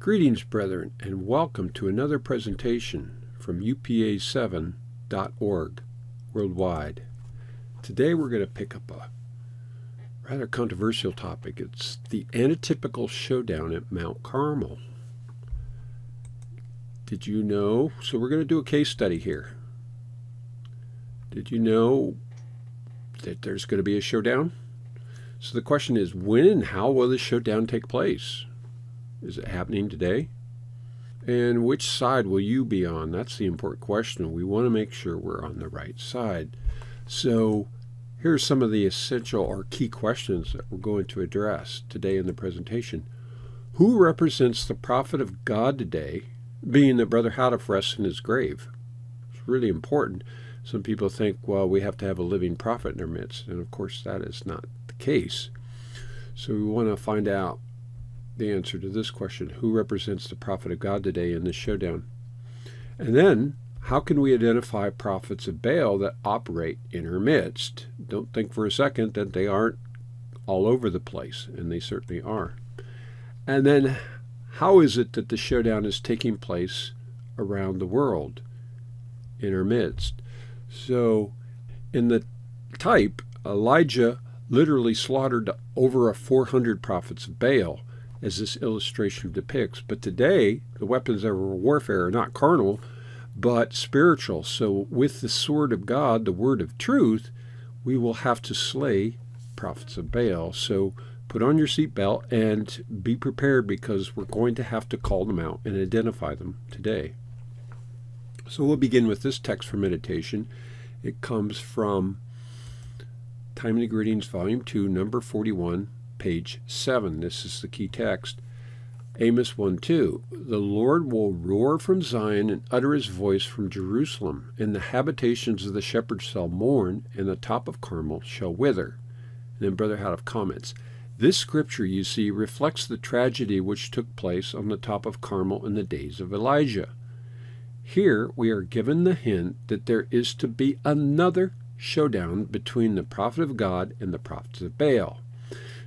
Greetings, brethren, and welcome to another presentation from upa7.org worldwide. Today we're going to pick up a rather controversial topic. It's the Antitypical Showdown at Mount Carmel. Did you know? So we're going to do a case study here. Did you know that there's going to be a showdown? So the question is, when and how will the showdown take place? Is it happening today? And which side will you be on? That's the important question. We want to make sure we're on the right side. So here are some of the essential or key questions that we're going to address today in the presentation. Who represents the prophet of God today, being that Brother Houteff rests in his grave? It's really important. Some people think, well, we have to have a living prophet in our midst. And of course, that is not the case. So we want to find out the answer to this question: who represents the prophet of God today in this showdown? And then, how can we identify prophets of Baal that operate in our midst? Don't think for a second that they aren't all over the place, and they certainly are. And then, how is it that the showdown is taking place around the world in our midst? So, in the type, Elijah literally slaughtered over 400 prophets of Baal, as this illustration depicts. But today, the weapons of our warfare are not carnal, but spiritual. So with the sword of God, the word of truth, we will have to slay prophets of Baal. So put on your seatbelt and be prepared, because we're going to have to call them out and identify them today. So we'll begin with this text for meditation. It comes from Timely Greetings, Volume 2, number 41, page 7. This is the key text. Amos 1:2. The Lord will roar from Zion and utter his voice from Jerusalem, and the habitations of the shepherds shall mourn, and the top of Carmel shall wither. And then Brother Houteff comments, this scripture, you see, reflects the tragedy which took place on the top of Carmel in the days of Elijah. Here we are given the hint that there is to be another showdown between the prophet of God and the prophets of Baal.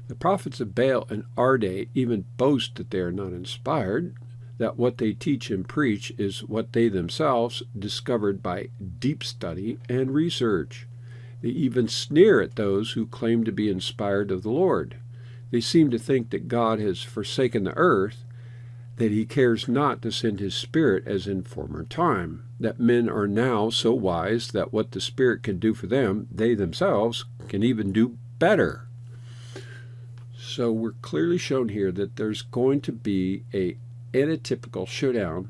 The prophets of Baal in our day even boast that they are not inspired, that what they teach and preach is what they themselves discovered by deep study and research. They even sneer at those who claim to be inspired of the Lord. They seem to think that God has forsaken the earth, that he cares not to send his Spirit as in former time, that men are now so wise that what the Spirit can do for them, they themselves can even do better. So we're clearly shown here that there's going to be a antitypical showdown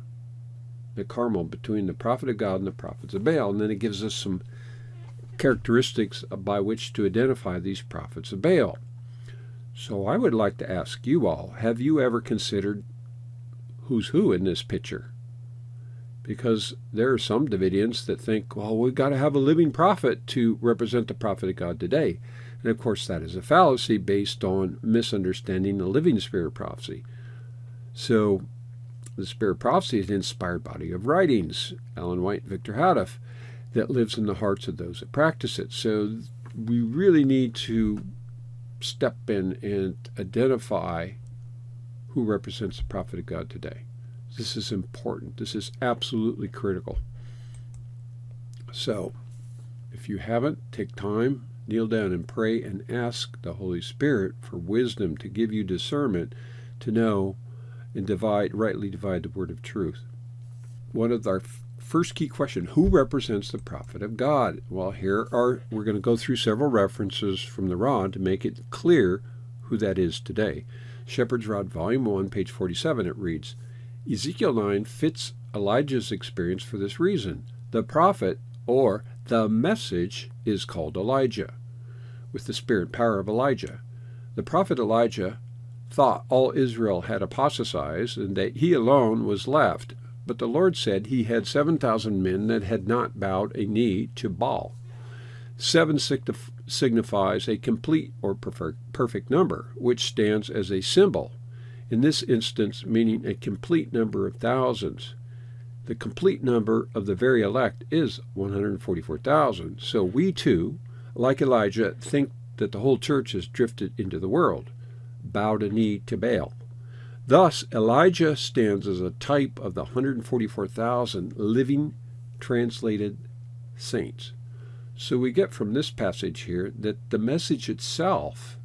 at Carmel between the prophet of God and the prophets of Baal. And then it gives us some characteristics by which to identify these prophets of Baal. So I would like to ask you all, have you ever considered who's who in this picture? Because there are some Davidians that think, well, we've got to have a living prophet to represent the prophet of God today. And of course, that is a fallacy based on misunderstanding the living spirit prophecy. So the spirit prophecy is an inspired body of writings, Ellen White and Victor Houteff, that lives in the hearts of those that practice it. So we really need to step in and identify who represents the prophet of God today. This is important. This is absolutely critical. So if you haven't, take time, kneel down and pray and ask the Holy Spirit for wisdom to give you discernment to know and rightly divide the word of truth. One of our first key questions, who represents the prophet of God? Well, we're going to go through several references from the Rod to make it clear who that is today. Shepherd's Rod, Volume 1, page 47, it reads, Ezekiel 9 fits Elijah's experience for this reason. The prophet, or the message, is called Elijah, with the spirit and power of Elijah. The prophet Elijah thought all Israel had apostatized and that he alone was left, but the Lord said he had 7,000 men that had not bowed a knee to Baal. 7 signifies a complete or perfect number, which stands as a symbol, in this instance meaning a complete number of thousands. The complete number of the very elect is 144,000. So we too, like Elijah, think that the whole church has drifted into the world, bowed a knee to Baal. Thus, Elijah stands as a type of the 144,000 living translated saints. So we get from this passage here that the message itself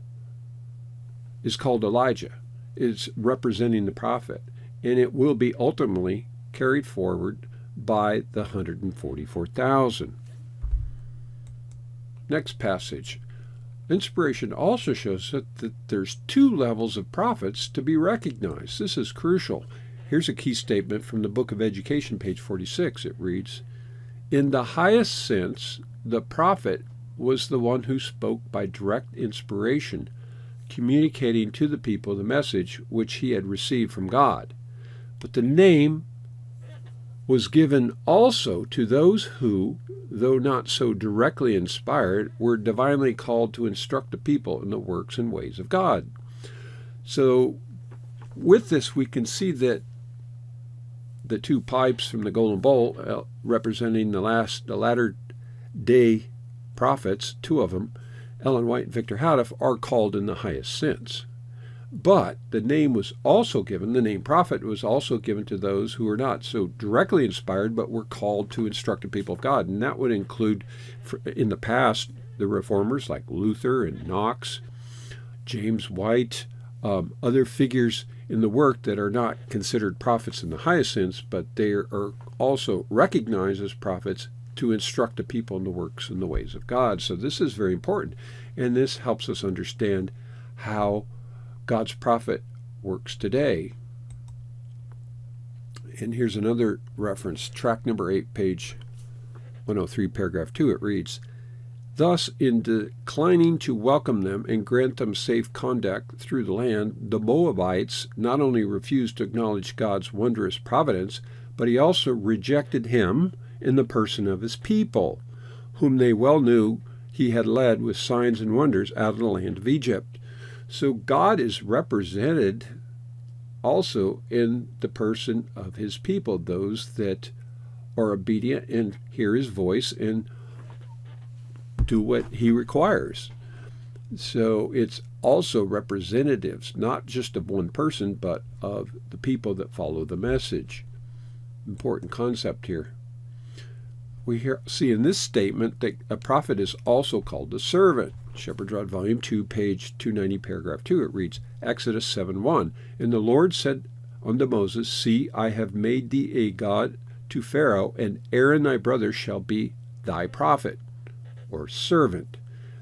is called Elijah. It's representing the prophet, and it will be ultimately carried forward by the 144,000. Next passage. Inspiration also shows that there's two levels of prophets to be recognized. This is crucial. Here's a key statement from the Book of Education, page 46. It reads, "In the highest sense, the prophet was the one who spoke by direct inspiration, communicating to the people the message which he had received from God. But the name was given also to those who, though not so directly inspired, were divinely called to instruct the people in the works and ways of God." So with this, we can see that the two pipes from the golden bowl, representing the latter day prophets, two of them, Ellen White and Victor Houteff, are called in the highest sense. But the name was also given, the name prophet was also given to those who were not so directly inspired, but were called to instruct the people of God. And that would include, in the past, the reformers like Luther and Knox, James White, other figures in the work that are not considered prophets in the highest sense, but they are also recognized as prophets to instruct the people in the works and the ways of God. So this is very important, and this helps us understand how God's prophet works today. And here's another reference, track number 8, page 103, paragraph 2. It reads, "Thus, in declining to welcome them and grant them safe conduct through the land, the Moabites not only refused to acknowledge God's wondrous providence, but he also rejected him in the person of his people, whom they well knew he had led with signs and wonders out of the land of Egypt." So God is represented also in the person of his people, those that are obedient and hear his voice and do what he requires. So it's also representatives, not just of one person, but of the people that follow the message. Important concept here. We see in this statement that a prophet is also called a servant. Shepherd's Rod, Volume 2, page 290, paragraph 2. It reads, Exodus 7:1, "And the Lord said unto Moses, See, I have made thee a god to Pharaoh, and Aaron thy brother shall be thy prophet," or servant.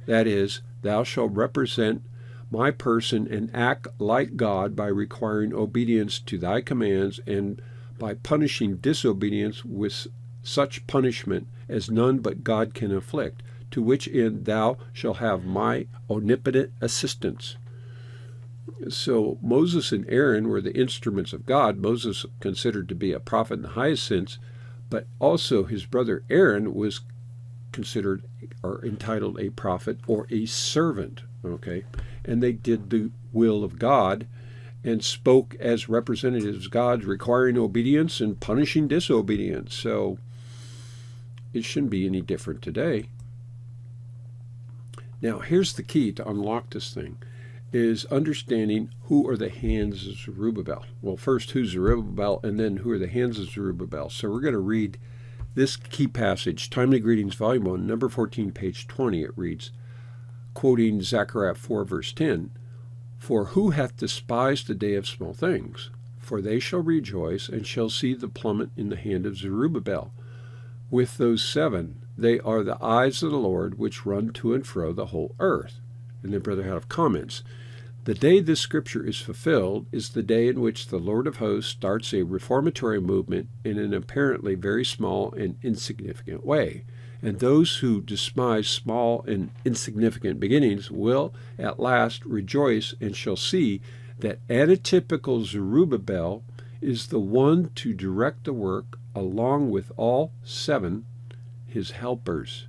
That is, thou shalt represent my person and act like God by requiring obedience to thy commands and by punishing disobedience with such punishment as none but God can inflict, to which end thou shalt have my omnipotent assistance. So Moses and Aaron were the instruments of God. Moses considered to be a prophet in the highest sense, but also his brother Aaron was considered or entitled a prophet or a servant. Okay, and they did the will of God and spoke as representatives of God, requiring obedience and punishing disobedience. So it shouldn't be any different today. Now, here's the key to unlock this thing, is understanding who are the hands of Zerubbabel. Well, first, who's Zerubbabel, and then who are the hands of Zerubbabel. So we're going to read this key passage, Timely Greetings, Volume 1, number 14, page 20. It reads, quoting Zechariah 4, verse 10, "For who hath despised the day of small things? For they shall rejoice, and shall see the plummet in the hand of Zerubbabel. With those 7, they are the eyes of the Lord, which run to and fro the whole earth." And then Brother Houteff comments, "The day this scripture is fulfilled is the day in which the Lord of hosts starts a reformatory movement in an apparently very small and insignificant way. And those who despise small and insignificant beginnings will at last rejoice and shall see that antitypical Zerubbabel is the one to direct the work along with all 7 his helpers.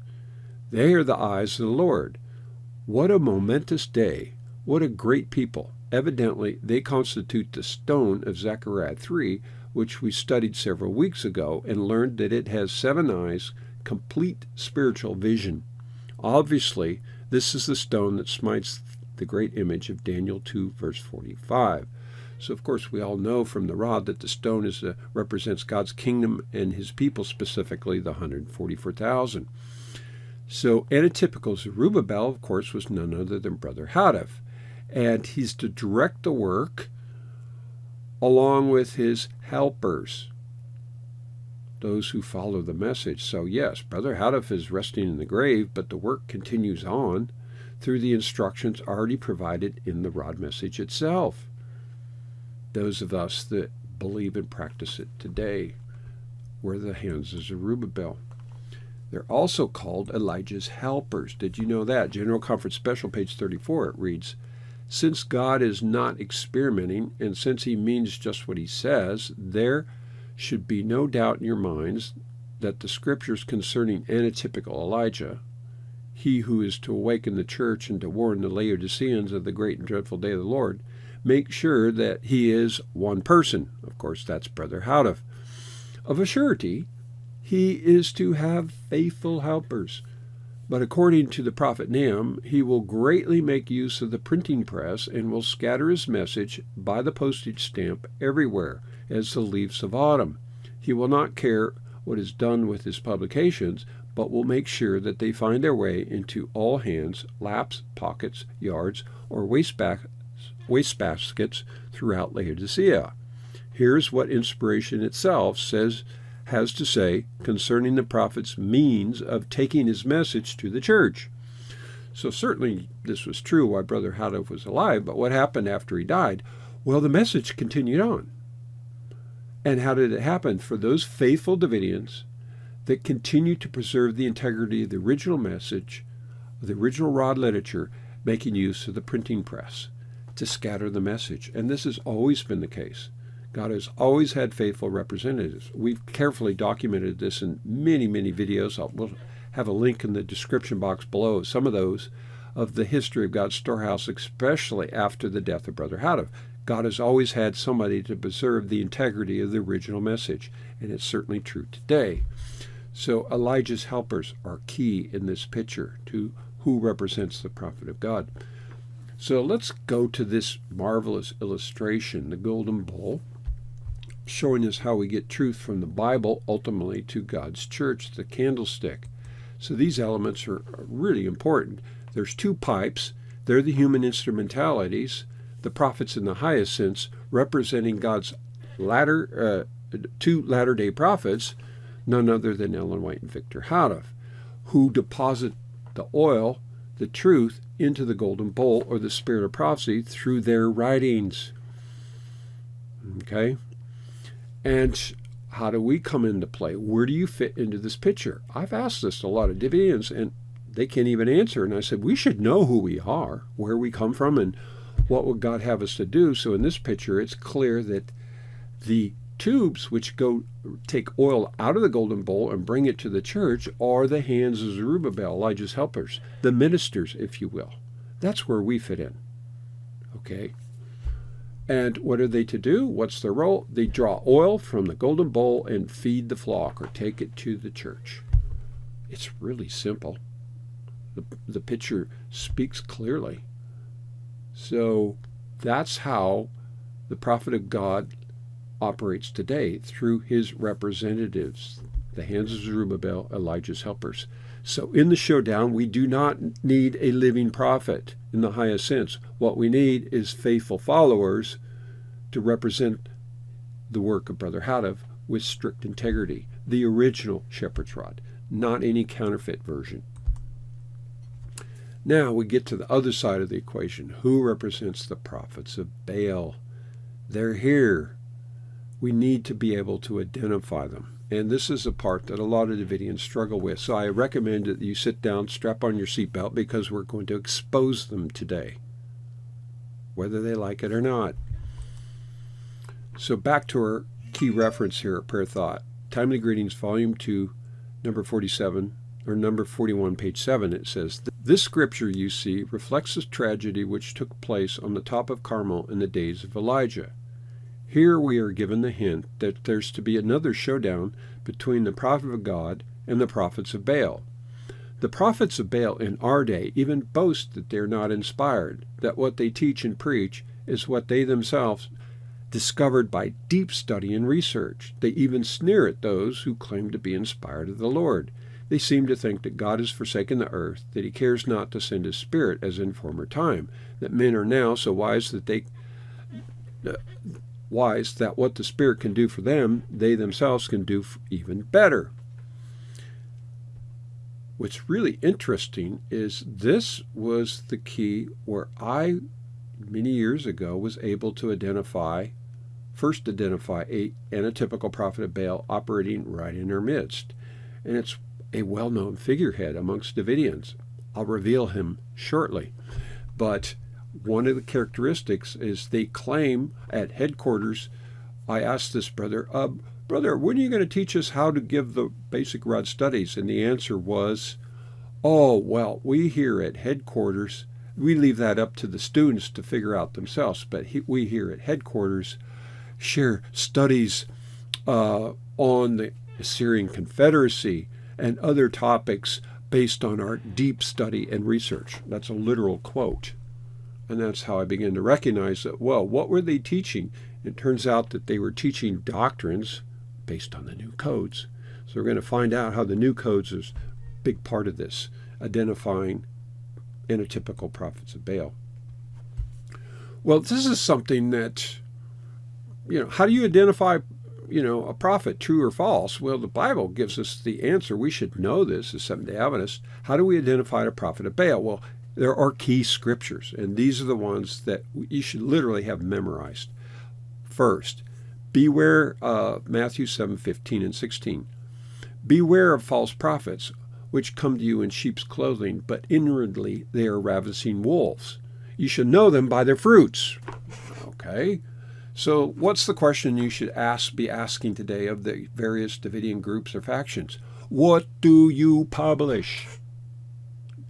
They are the eyes of the Lord. What a momentous day. What a great people. Evidently, they constitute the stone of Zechariah 3, which we studied several weeks ago and learned that it has 7 eyes, complete spiritual vision. Obviously, this is the stone that smites the great image of Daniel 2, verse 45. So, of course, we all know from the rod that the stone represents God's kingdom and his people, specifically the 144,000. So, Antitypical Zerubbabel, of course, was none other than Brother Hadaf. And he's to direct the work along with his helpers, those who follow the message. So, yes, Brother Hadaf is resting in the grave, but the work continues on through the instructions already provided in the rod message itself. Those of us that believe and practice it today were the hands of Zerubbabel. They're also called Elijah's helpers. Did you know that? General Conference Special, page 34, it reads, "Since God is not experimenting, and since he means just what he says, there should be no doubt in your minds that the scriptures concerning antitypical Elijah, he who is to awaken the church and to warn the Laodiceans of the great and dreadful day of the Lord, make sure that he is one person." Of course, that's Brother Hadaf. "Of a surety, he is to have faithful helpers. But according to the prophet Nahum, he will greatly make use of the printing press and will scatter his message by the postage stamp everywhere as the leaves of autumn. He will not care what is done with his publications, but will make sure that they find their way into all hands, laps, pockets, yards, or wastebaskets throughout Laodicea." Here's what inspiration itself has to say concerning the prophet's means of taking his message to the church. So certainly this was true while Brother Hadaf was alive, but what happened after he died? Well, the message continued on. And how did it happen? For those faithful Davidians that continue to preserve the integrity of the original message, of the original rod literature, making use of the printing press to scatter the message. And this has always been the case. God has always had faithful representatives. We've carefully documented this in many, many videos. We'll have a link in the description box below, some of those, of the history of God's storehouse, especially after the death of Brother Hadaf. God has always had somebody to preserve the integrity of the original message, and it's certainly true today. So Elijah's helpers are key in this picture to who represents the prophet of God. So let's go to this marvelous illustration, the golden bowl, showing us how we get truth from the Bible ultimately to God's church, the candlestick. So these elements are really important. There's two pipes. They're the human instrumentalities, the prophets in the highest sense, representing God's two latter-day prophets, none other than Ellen White and Victor Hadaf, who deposit the oil, the truth, into the golden bowl or the spirit of prophecy through their writings. Okay? And how do we come into play? Where do you fit into this picture? I've asked this to a lot of Davidians, and they can't even answer. And I said, we should know who we are, where we come from, and what would God have us to do. So in this picture, it's clear that the tubes which go take oil out of the golden bowl and bring it to the church are the hands of Zerubbabel, Elijah's helpers, the ministers, if you will. That's where we fit in. Okay? And what are they to do? What's their role? They draw oil from the golden bowl and feed the flock or take it to the church. It's really simple. The picture speaks clearly. So that's how the prophet of God operates today, through his representatives, the hands of Zerubbabel, Elijah's helpers. So in the showdown, we do not need a living prophet in the highest sense. What we need is faithful followers to represent the work of Brother Hadaf with strict integrity, the original shepherd's rod, not any counterfeit version. Now we get to the other side of the equation. Who represents the prophets of Baal? They're here. We need to be able to identify them. And this is a part that a lot of Davidians struggle with. So I recommend that you sit down, strap on your seatbelt, because we're going to expose them today, whether they like it or not. So back to our key reference here at Prayer Thought. Timely Greetings, Volume 2, number 47, or number 41, page 7. It says, "This scripture, you see, reflects the tragedy which took place on the top of Carmel in the days of Elijah. Here we are given the hint that there's to be another showdown between the prophet of God and the prophets of Baal. The prophets of Baal in our day even boast that they're not inspired, that what they teach and preach is what they themselves discovered by deep study and research. They even sneer at those who claim to be inspired of the Lord. They seem to think that God has forsaken the earth, that he cares not to send his Spirit as in former time, that men are now so wise that what the Spirit can do for them, they themselves can do even better. What's really interesting is this was the key where I, many years ago, was able to first identify a antitypical prophet of Baal operating right in our midst. And it's a well-known figurehead amongst Davidians. I'll reveal him shortly. But one of the characteristics is they claim at headquarters, I asked this brother, brother, when are you going to teach us how to give the basic rod studies? And the answer was, oh, well, we here at headquarters, we leave that up to the students to figure out themselves, but we here at headquarters share studies on the Assyrian Confederacy and other topics based on our deep study and research. That's a literal quote. And that's how I began to recognize that, well, what were they teaching? It turns out that they were teaching doctrines based on the new codes. So we're going to find out how the new codes is a big part of this, identifying antitypical prophets of Baal. Well, this is something that, how do you identify, a prophet, true or false? Well, the Bible gives us the answer. We should know this as Seventh-day Adventists. How do we identify a prophet of Baal? Well, there are key scriptures, and these are the ones that you should literally have memorized. First, beware of Matthew 7:15 and 16. Beware of false prophets, which come to you in sheep's clothing, but inwardly they are ravaging wolves. You should know them by their fruits. Okay, so what's the question you should be asking today of the various Davidian groups or factions? What do you publish?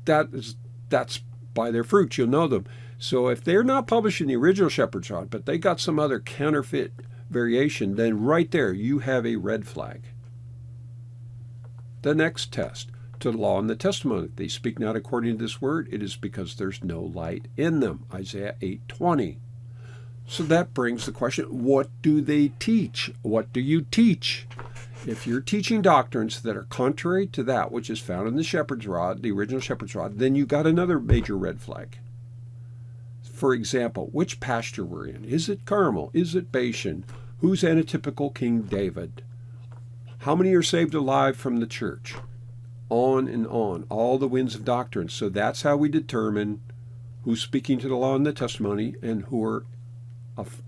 That's by their fruits, you'll know them. So if they're not publishing the original Shepherd's Rod, but they got some other counterfeit variation, then right there you have a red flag. The next test, to the law and the testimony. If they speak not according to this word, it is because there's no light in them. Isaiah 8:20. So that brings the question, what do they teach? What do you teach? If you're teaching doctrines that are contrary to that which is found in the Shepherd's Rod, the original Shepherd's Rod, then you got another major red flag. For example, which pasture we're in. Is it Carmel? Is it Bashan? Who's antitypical King David? How many are saved alive from the church? On and on. All the winds of doctrine. So that's how we determine who's speaking to the law and the testimony and who are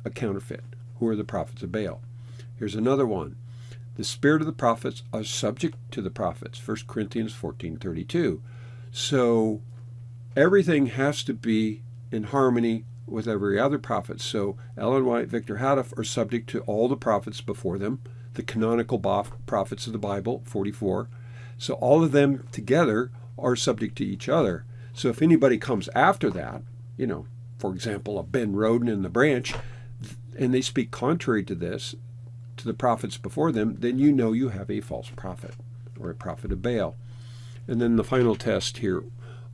a counterfeit, who are the prophets of Baal. Here's another one. The spirit of the prophets are subject to the prophets. 1 Corinthians 14:32. So everything has to be in harmony with every other prophet. So Ellen White, Victor Houteff are subject to all the prophets before them, the canonical prophets of the Bible, 44. So all of them together are subject to each other. So if anybody comes after that, for example, a Ben Roden in the branch, and they speak contrary to this, to the prophets before them, then you know you have a false prophet or a prophet of Baal. And then the final test here,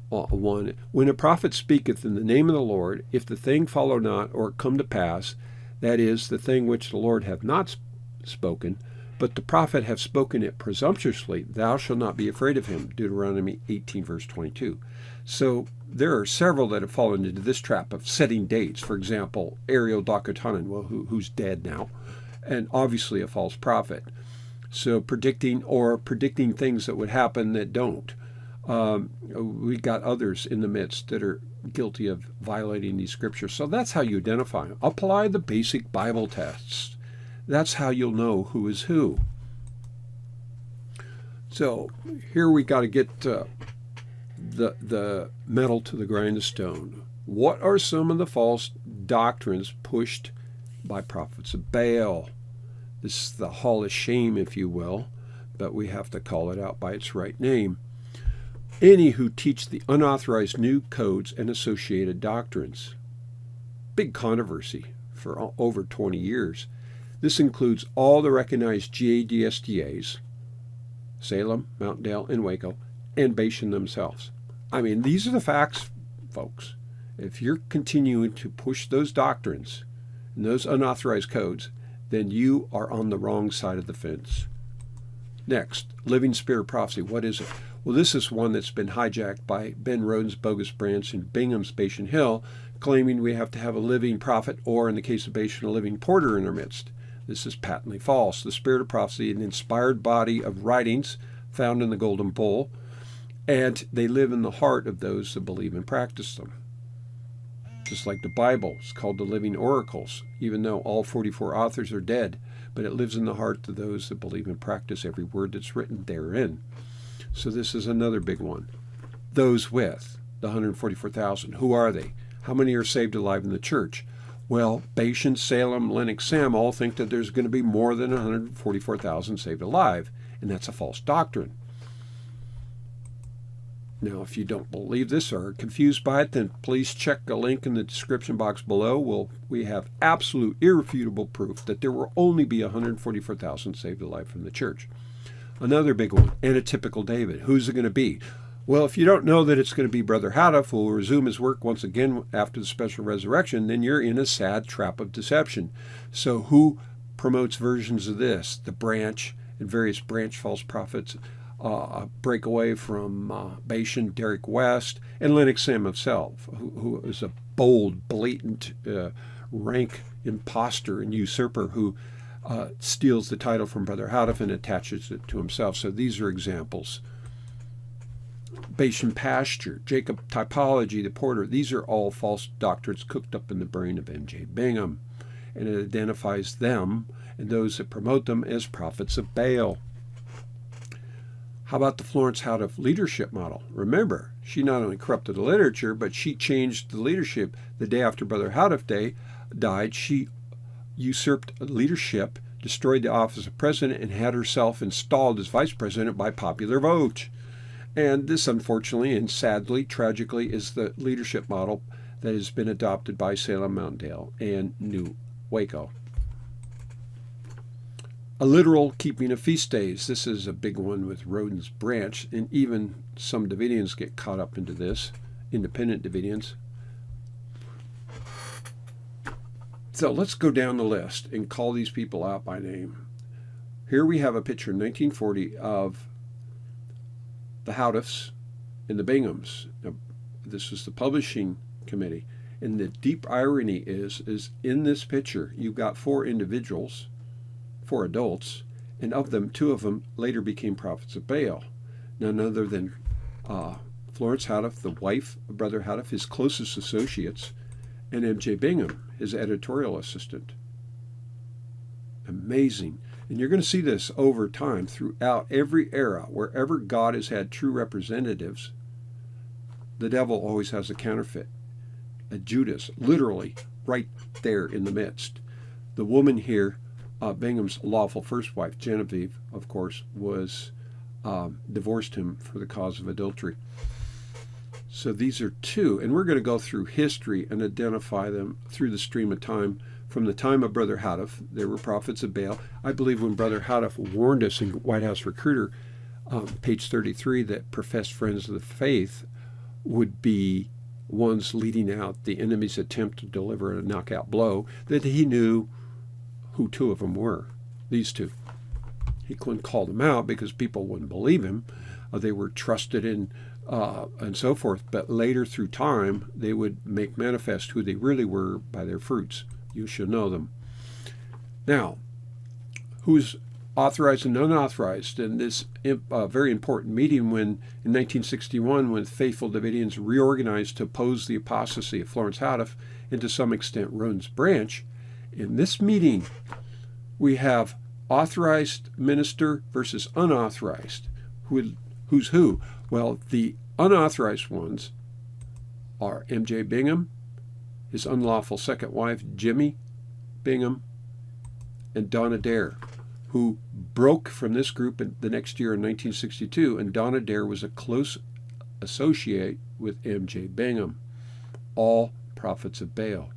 one, when a prophet speaketh in the name of the Lord, if the thing follow not or come to pass, that is, the thing which the Lord hath not spoken, but the prophet have spoken it presumptuously, thou shalt not be afraid of him. Deuteronomy 18, verse 22. So there are several that have fallen into this trap of setting dates. For example, Ariel Dakotanen, who's dead now, and obviously a false prophet. So predicting things that would happen that don't. We got others in the midst that are guilty of violating these scriptures. So that's how you identify them. Apply the basic Bible tests. That's how you'll know who is who. So here we got to get the metal to the grindstone. What are some of the false doctrines pushed by prophets of Baal? This is the hall of shame, if you will, but we have to call it out by its right name. Any who teach the unauthorized new codes and associated doctrines. Big controversy for over 20 years. This includes all the recognized GADSDAs, Salem, Mount Dale, and Waco, and Bashan themselves. I mean, these are the facts, folks. If you're continuing to push those doctrines, and those unauthorized codes, then you are on the wrong side of the fence. Next, living spirit prophecy. What is it? Well, this is one that's been hijacked by Ben Roden's bogus branch in Bingham's Bashan Hill, claiming we have to have a living prophet, or in the case of Bashan, a living porter in our midst. This is patently false. The spirit of prophecy, an inspired body of writings found in the Golden Bowl, and they live in the heart of those that believe and practice them. Just like the Bible is called the living oracles, even though all 44 authors are dead, but it lives in the heart of those that believe and practice every word that's written therein. So this is another big one. Those with the 144,000, who are they? How many are saved alive in the church? Well, Bashan, Salem, Lennox, Sam all think that there's going to be more than 144,000 saved alive, and that's a false doctrine. Now, if you don't believe this or are confused by it, then please check a link in the description box below. We have absolute, irrefutable proof that there will only be 144,000 saved alive from the church. Another big one, Antitypical David. Who's it going to be? Well, if you don't know that it's going to be Brother Hadaf, who will resume his work once again after the special resurrection, then you're in a sad trap of deception. So who promotes versions of this? The branch and various branch false prophets, break away from Bashan, Derek West, and Lennox Sam himself, who is a bold, blatant, rank imposter and usurper who steals the title from Brother Hadaf and attaches it to himself. So these are examples. Bashan pasture, Jacob typology, the porter, these are all false doctrines cooked up in the brain of M.J. Bingham, and it identifies them and those that promote them as prophets of Baal. How about the Florence Hadaf leadership model? Remember, she not only corrupted the literature, but she changed the leadership. The day after Brother Hadaf died, she usurped leadership, destroyed the office of president, and had herself installed as vice president by popular vote. And this, unfortunately and sadly, tragically, is the leadership model that has been adopted by Salem, Mountaindale, and New Waco. A literal keeping of feast days. This is a big one with Roden's branch, and even some Davidians get caught up into this, independent Davidians. So let's go down the list and call these people out by name. Here we have a picture in 1940 of the Hadafs and the Binghams. Now, this is the publishing committee. And the deep irony is in this picture, you've got 4 individuals, 4 adults, and of them, 2 of them later became prophets of Baal. None other than Florence Hadaf, the wife of Brother Hadaf, his closest associates, and M.J. Bingham, his editorial assistant. Amazing. And you're going to see this over time throughout every era. Wherever God has had true representatives, the devil always has a counterfeit. A Judas, literally right there in the midst. The woman here, Bingham's lawful first wife, Genevieve, of course, was divorced him for the cause of adultery. So these are 2, and we're going to go through history and identify them through the stream of time. From the time of Brother Hadaf, there were prophets of Baal. I believe when Brother Hadaf warned us in White House Recruiter, page 33, that professed friends of the faith would be ones leading out the enemy's attempt to deliver a knockout blow, that he knew who 2 of them were, these 2. He couldn't call them out because people wouldn't believe him. They were trusted in and so forth. But later through time, they would make manifest who they really were by their fruits. You shall know them. Now, who's authorized and unauthorized? And this very important meeting in 1961, when faithful Davidians reorganized to oppose the apostasy of Florence Hadaf and to some extent Roden's branch. In this meeting, we have authorized minister versus unauthorized. Who's who? Well, the unauthorized ones are M.J. Bingham, his unlawful second wife, Jimmy Bingham, and Donna Dare, who broke from this group in the next year in 1962, and Donna Dare was a close associate with M.J. Bingham, all prophets of Baal.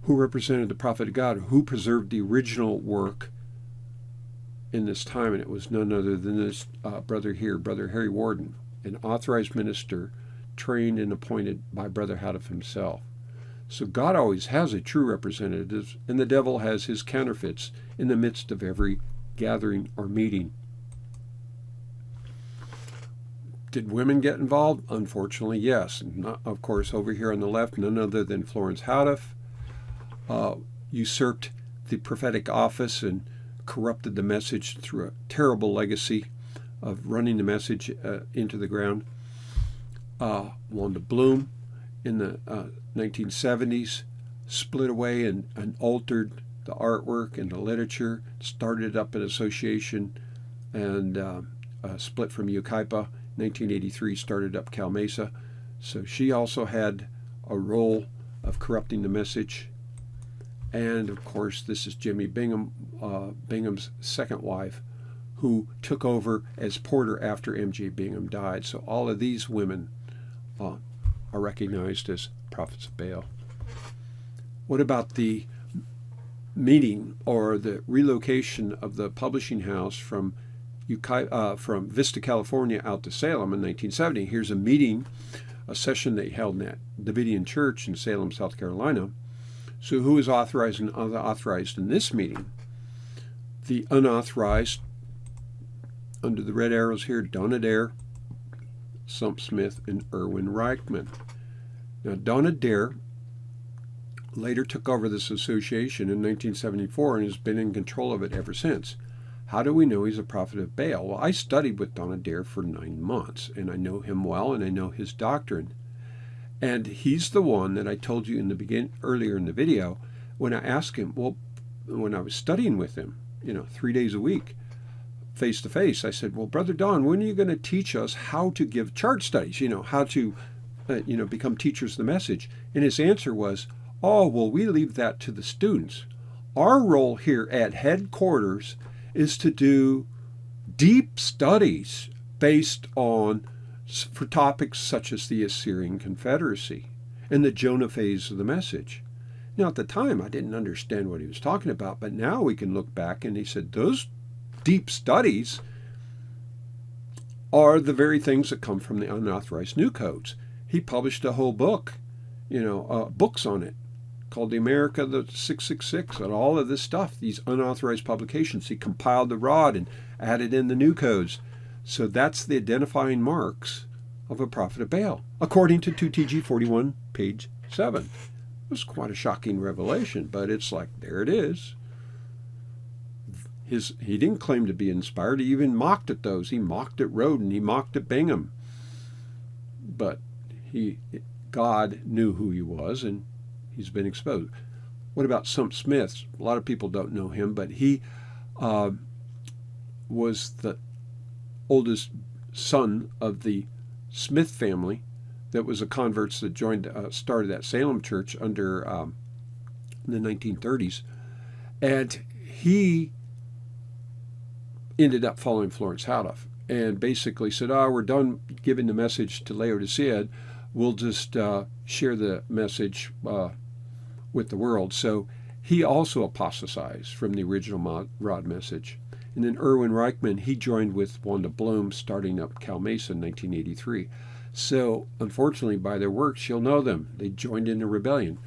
Who represented the prophet of God? Who preserved the original work in this time? And it was none other than this brother here, Brother Harry Warden, an authorized minister trained and appointed by Brother Hadaf himself. So God always has a true representative, and the devil has his counterfeits in the midst of every gathering or meeting. Did women get involved? Unfortunately, yes. And of course, over here on the left, none other than Florence Houteff usurped the prophetic office and corrupted the message through a terrible legacy of running the message into the ground. Wanda Bloom in the 1970s split away and altered the artwork and the literature, started up an association, and split from Yucaipa. 1983 started up Cal Mesa. So she also had a role of corrupting the message. And of course, this is Jimmy Bingham, Bingham's second wife, who took over as porter after M.J. Bingham died. So all of these women are recognized as prophets of Baal. What about the meeting or the relocation of the publishing house from Vista, California out to Salem in 1970? Here's a meeting, a session they held at Davidian Church in Salem, South Carolina. So who is authorized and unauthorized in this meeting? The unauthorized, under the red arrows here, Donna Dare, Sump Smith, and Erwin Reichman. Now, Donna Dare later took over this association in 1974 and has been in control of it ever since. How do we know he's a prophet of Baal? Well, I studied with Donna Dare for 9 months, and I know him well, and I know his doctrine. And he's the one that I told you in the earlier in the video, when I asked him, well, when I was studying with him, 3 days a week, face to face, I said, well, Brother Don, when are you going to teach us how to give chart studies, how to, become teachers of the message? And his answer was, oh, well, we leave that to the students. Our role here at headquarters is to do deep studies based on, for topics such as the Assyrian Confederacy and the Jonah phase of the message. Now, at the time, I didn't understand what he was talking about, but now we can look back, and he said those deep studies are the very things that come from the unauthorized new codes. He published a whole book, books on it, called The America, the 666, and all of this stuff, these unauthorized publications. He compiled the rod and added in the new codes. So that's the identifying marks of a prophet of Baal, according to 2TG 41, page 7. It was quite a shocking revelation, but it's like, there it is. He didn't claim to be inspired. He even mocked at those. He mocked at Roden. He mocked at Bingham. But God knew who he was, and he's been exposed. What about Sump Smith? A lot of people don't know him, but he was the oldest son of the Smith family that was a converts that started that Salem church under the 1930s. And he ended up following Florence Houteff and basically said, we're done giving the message to Laodicea. We'll just share the message with the world. So he also apostatized from the original rod message. And then Erwin Reichman, he joined with Wanda Bloom, starting up Cal Mesa in 1983. So, unfortunately, by their works, you'll know them. They joined in a rebellion.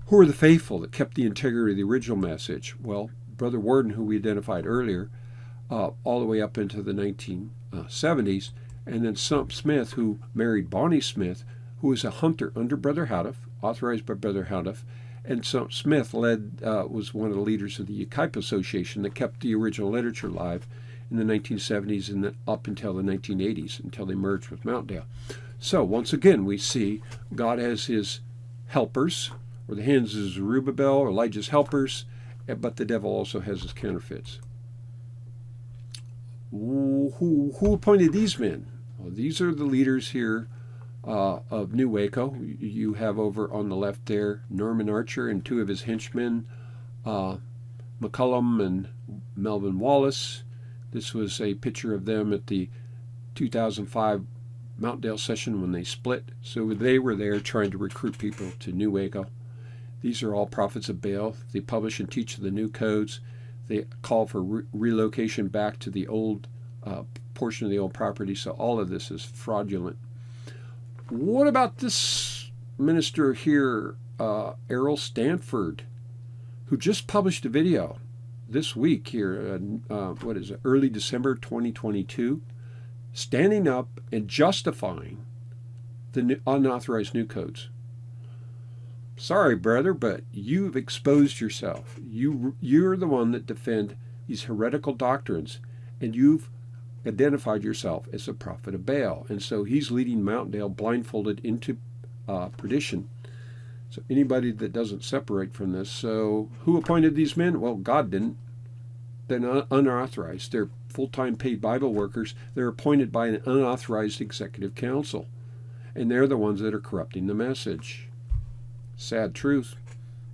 Who are the faithful that kept the integrity of the original message? Well, Brother Warden, who we identified earlier, all the way up into the 1970s, and then Sump Smith, who married Bonnie Smith, who was a hunter under Brother Houteff, authorized by Brother Houteff, and Sump Smith was one of the leaders of the Yucaipa Association that kept the original literature alive in the 1970s and then up until the 1980s, until they merged with Mountaindale. So once again, we see God has his helpers, or the hands of Zerubbabel, or Elijah's helpers, but the devil also has his counterfeits. Who appointed these men? Well, these are the leaders here of New Waco. You have over on the left there Norman Archer and 2 of his henchmen, McCullum and Melvin Wallace. This was a picture of them at the 2005 Mountaindale session when they split. So they were there trying to recruit people to New Waco. These are all prophets of Baal. They publish and teach the new codes. They call for relocation back to the old portion of the old property. So all of this is fraudulent. What about this minister here, Errol Stanford, who just published a video this week here, early December 2022, standing up and justifying the unauthorized new codes. Sorry, brother, but you've exposed yourself. You're the one that defend these heretical doctrines, and you've identified yourself as a prophet of Baal. And so he's leading Mountaindale blindfolded into perdition. So anybody that doesn't separate from this. So who appointed these men? Well, God didn't. They're unauthorized. They're full-time paid Bible workers. They're appointed by an unauthorized executive council. And they're the ones that are corrupting the message. Sad truth,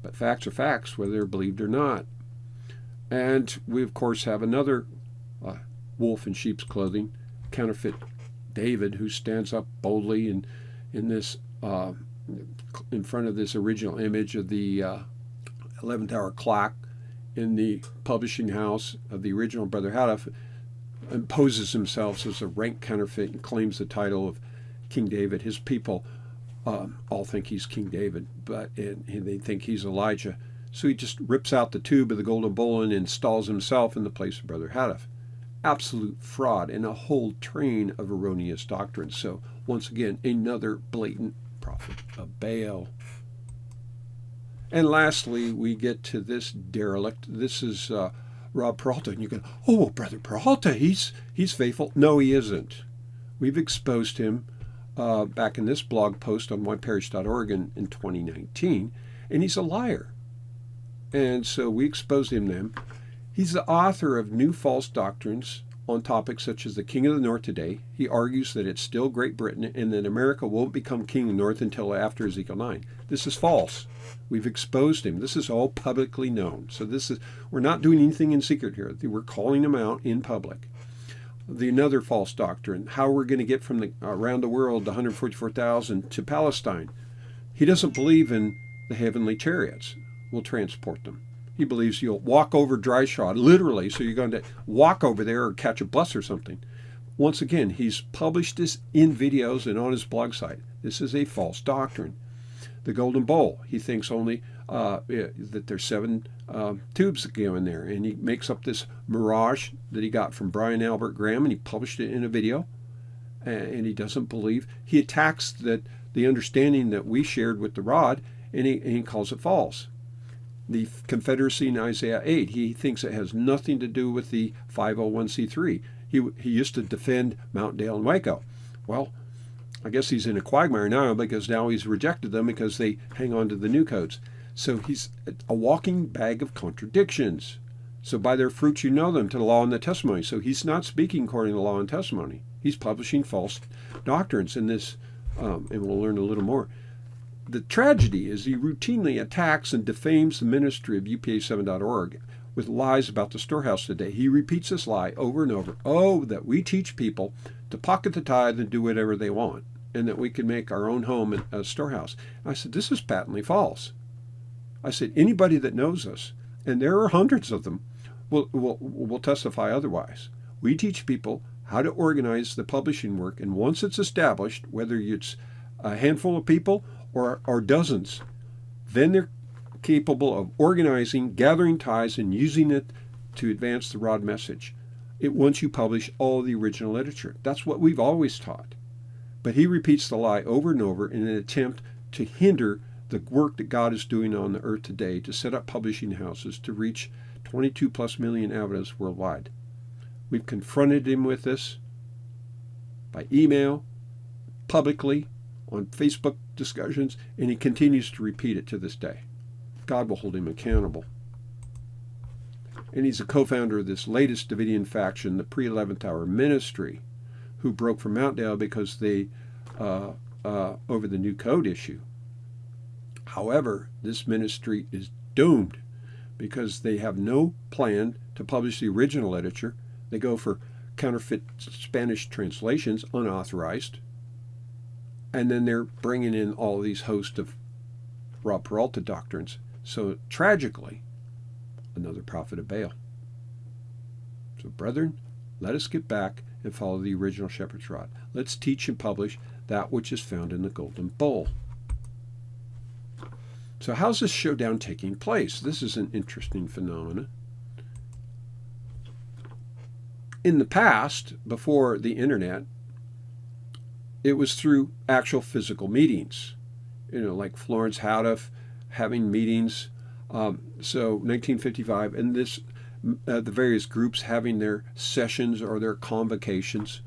but facts are facts, whether they're believed or not. And we, of course, have another wolf in sheep's clothing, counterfeit David, who stands up boldly in this in front of this original image of the 11th hour clock in the publishing house of the original Brother Hadaf, imposes himself as a rank counterfeit and claims the title of King David. His people all think he's King David, and they think he's Elijah. So he just rips out the tube of the golden bowl and installs himself in the place of Brother Hadaf. Absolute fraud and a whole train of erroneous doctrines. So once again, another blatant prophet of Baal. And lastly, we get to this derelict. This is Rob Peralta, and you go, "Oh, Brother Peralta, he's faithful." No, he isn't. We've exposed him back in this blog post on myparish.org in 2019, and he's a liar. And so we exposed him then. He's the author of new false doctrines on topics such as the King of the North today. He argues that it's still Great Britain and that America won't become King of the North until after Ezekiel 9. This is false. We've exposed him. This is all publicly known. So we're not doing anything in secret here. We're calling him out in public. Another false doctrine, how we're going to get from around the world, the 144,000 to Palestine. He doesn't believe in the heavenly chariots. We'll transport them. He believes you'll walk over dry shod, literally, so you're going to walk over there or catch a bus or something. Once again, he's published this in videos and on his blog site. This is a false doctrine. The golden bowl, he thinks only that there's 7 tubes that go in there, and he makes up this mirage that he got from Brian Albert Graham, and he published it in a video, and he doesn't believe. He attacks the understanding that we shared with the rod, and he calls it false. The Confederacy in Isaiah 8, he thinks it has nothing to do with the 501c3. He used to defend Mountaindale and Waco. Well, I guess he's in a quagmire now because now he's rejected them because they hang on to the new codes. So he's a walking bag of contradictions. So by their fruits you know them, to the law and the testimony. So he's not speaking according to the law and testimony. He's publishing false doctrines in this, and we'll learn a little more. The tragedy is he routinely attacks and defames the ministry of UPA7.org with lies about the storehouse today. He repeats this lie over and over. Oh, that we teach people to pocket the tithe and do whatever they want, and that we can make our own home a storehouse. I said, this is patently false. I said, anybody that knows us, and there are hundreds of them, will testify otherwise. We teach people how to organize the publishing work, and once it's established, whether it's a handful of people or dozens, then they're capable of organizing, gathering ties, and using it to advance the rod message. Once you publish all the original literature. That's what we've always taught. But he repeats the lie over and over in an attempt to hinder the work that God is doing on the earth today to set up publishing houses to reach 22 plus million advocates worldwide. We've confronted him with this by email, publicly, on Facebook discussions, and he continues to repeat it to this day. God will hold him accountable. And he's a co-founder of this latest Davidian faction, the pre-11th hour ministry, who broke from Mountaindale because they, over the new code issue. However, this ministry is doomed because they have no plan to publish the original literature. They go for counterfeit Spanish translations, unauthorized, and then they're bringing in all these hosts of Rob Peralta doctrines. So tragically, another prophet of Baal. So brethren, let us get back and follow the original shepherd's rod. Let's teach and publish that which is found in the golden bowl. So how's this showdown taking place? This is an interesting phenomenon. In the past, before the internet, it was through actual physical meetings, like Florence Houteff having meetings. So 1955, and the various groups having their sessions or their convocations.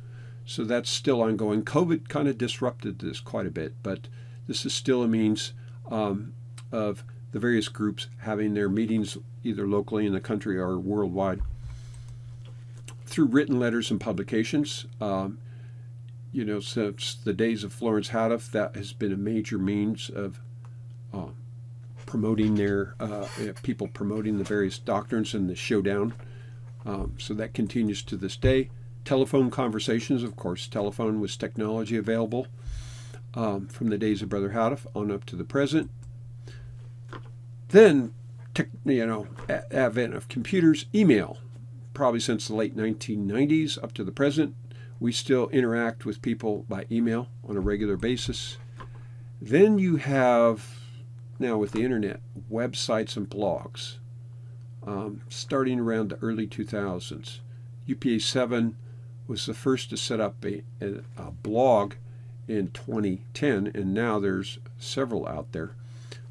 So that's still ongoing. COVID kind of disrupted this quite a bit, but this is still a means of the various groups having their meetings either locally in the country or worldwide. Through written letters and publications, since the days of Florence Houteff, that has been a major means of promoting people promoting the various doctrines in the Showdown. So that continues to this day. Telephone conversations, of course. Telephone was technology available from the days of Brother Houteff on up to the present. Then, advent of computers, email, probably since the late 1990s up to the present. We still interact with people by email on a regular basis. Then you have, now with the internet, websites and blogs, starting around the early 2000s. UPA 7 was the first to set up a blog in 2010, and now there's several out there.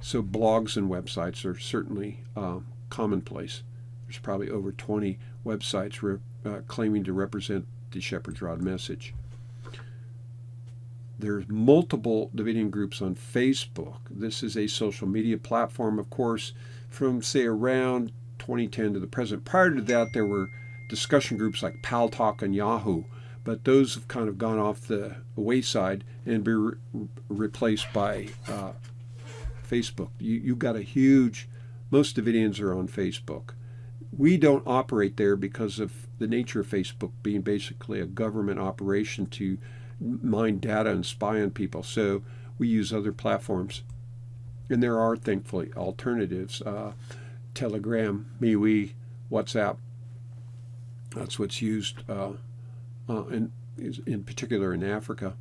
So blogs and websites are certainly commonplace. There's probably over 20 websites claiming to represent the Shepherd's Rod message. There's multiple Davidian groups on Facebook. This is a social media platform, of course, from, say, around 2010 to the present. Prior to that, there were discussion groups like Pal Talk and Yahoo, but those have kind of gone off the wayside and been replaced by Facebook. You've got a huge, most Davidians are on Facebook. We don't operate there because of the nature of Facebook being basically a government operation to mine data and spy on people. So we use other platforms. And there are, thankfully, alternatives. Telegram, MeWe, WhatsApp. That's what's used in particular in Africa.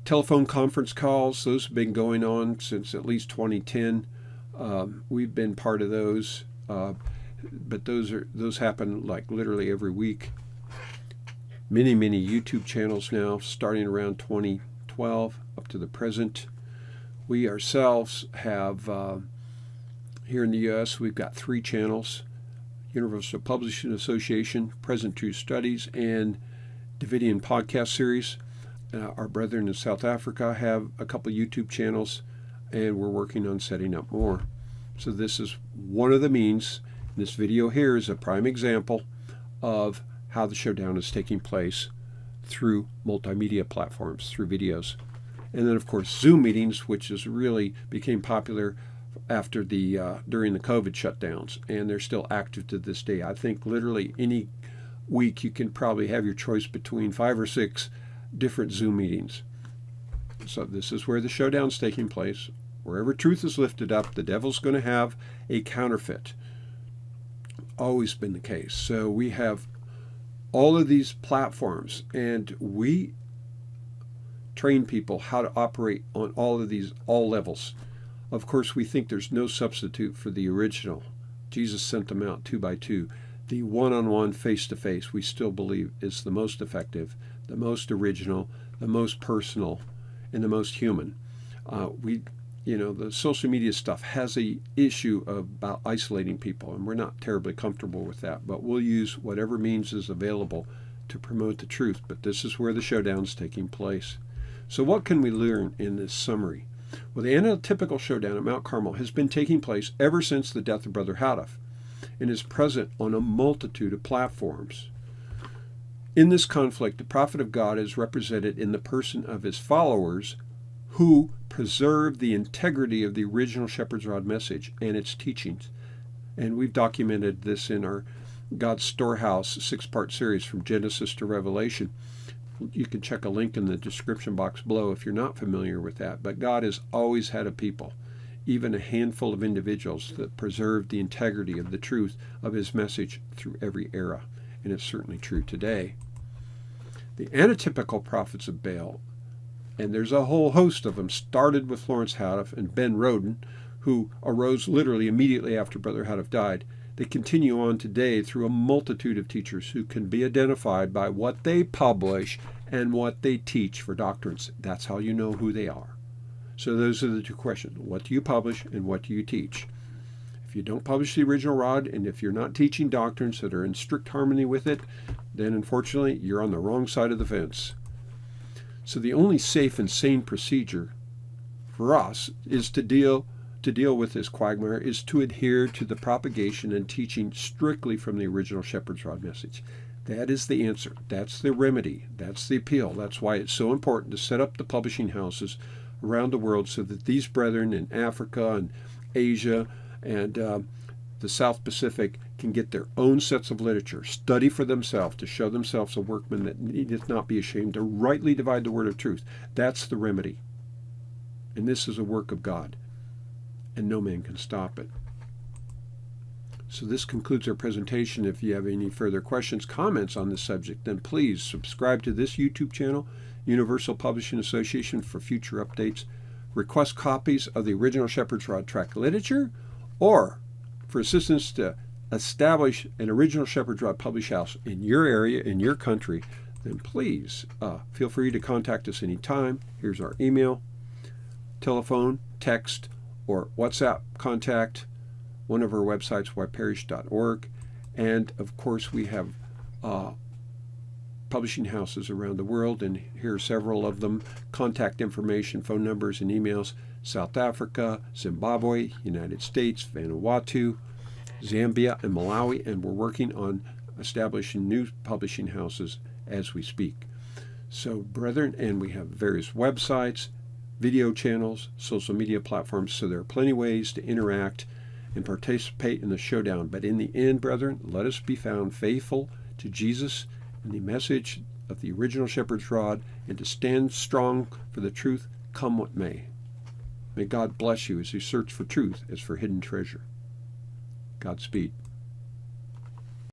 Telephone conference calls, those have been going on since at least 2010. We've been part of those, but those happen like literally every week. Many YouTube channels now, starting around 2012 up to the present. We ourselves have, here in the U.S., we've got 3 channels: Universal Publishing Association, Present Truth Studies, and Davidian podcast series. Our brethren in South Africa have a couple YouTube channels, and we're working on setting up more. So this is one of the means. This video here is a prime example of how the Showdown is taking place through multimedia platforms, through videos. And then, of course, Zoom meetings, which is really became popular after during the COVID shutdowns, and they're still active to this day. I think literally any week you can probably have your choice between 5 or 6 different Zoom meetings. So this is where the Showdown's taking place. Wherever truth is lifted up, the devil's going to have a counterfeit. Always been the case. So we have all of these platforms, and we train people how to operate on all levels. Of course, we think there's no substitute for the original. Jesus sent them out 2 by 2. The one-on-one, face-to-face, we still believe is the most effective, the most original, the most personal, and the most human. The social media stuff has a issue about isolating people, and we're not terribly comfortable with that, but we'll use whatever means is available to promote the truth. But this is where the Showdown's taking place. So what can we learn in this summary? Well, the Antitypical Showdown at Mount Carmel has been taking place ever since the death of Brother Houteff, and is present on a multitude of platforms. In this conflict, the prophet of God is represented in the person of his followers, who preserve the integrity of the original Shepherd's Rod message and its teachings. And we've documented this in our God's Storehouse 6-part series from Genesis to Revelation. You can check a link in the description box below if you're not familiar with that. But God has always had a people, even a handful of individuals, that preserve the integrity of the truth of his message through every era. And it's certainly true today. The antitypical prophets of Baal, and there's a whole host of them, started with Florence Houteff and Ben Roden, who arose literally immediately after Brother Houteff died. They continue on today through a multitude of teachers who can be identified by what they publish and what they teach for doctrines. That's how you know who they are. So those are the two questions. What do you publish and what do you teach? If you don't publish the original rod, and if you're not teaching doctrines that are in strict harmony with it, then unfortunately you're on the wrong side of the fence. So the only safe and sane procedure for us is to deal with this quagmire is to adhere to the propagation and teaching strictly from the original shepherd's rod message. That is the answer. That's the remedy. That's the appeal. That's why it's so important to set up the publishing houses around the world so that these brethren in Africa and Asia and the South Pacific can get their own sets of literature, study for themselves, to show themselves a workman that needeth not be ashamed, to rightly divide the word of truth. That's the remedy. And this is a work of God, and no man can stop it. So this concludes our presentation. If you have any further questions, comments on this subject, then please subscribe to this YouTube channel, Universal Publishing Association, for future updates. Request copies of the original Shepherd's Rod tract literature, or for assistance to establish an original Shepherd's Rod publish house in your area, in your country, then please feel free to contact us anytime. Here's our email, telephone, text, or WhatsApp contact. One of our websites, yparish.org. And of course, we have publishing houses around the world, and here are several of them. Contact information, phone numbers, and emails: South Africa, Zimbabwe, United States, Vanuatu, Zambia, and Malawi. And we're working on establishing new publishing houses as we speak. So, brethren, and we have various websites, video channels, social media platforms, so there are plenty of ways to interact and participate in the showdown. But in the end, brethren, let us be found faithful to Jesus and the message of the original Shepherd's Rod, and to stand strong for the truth, come what may. May God bless you as you search for truth as for hidden treasure. Godspeed.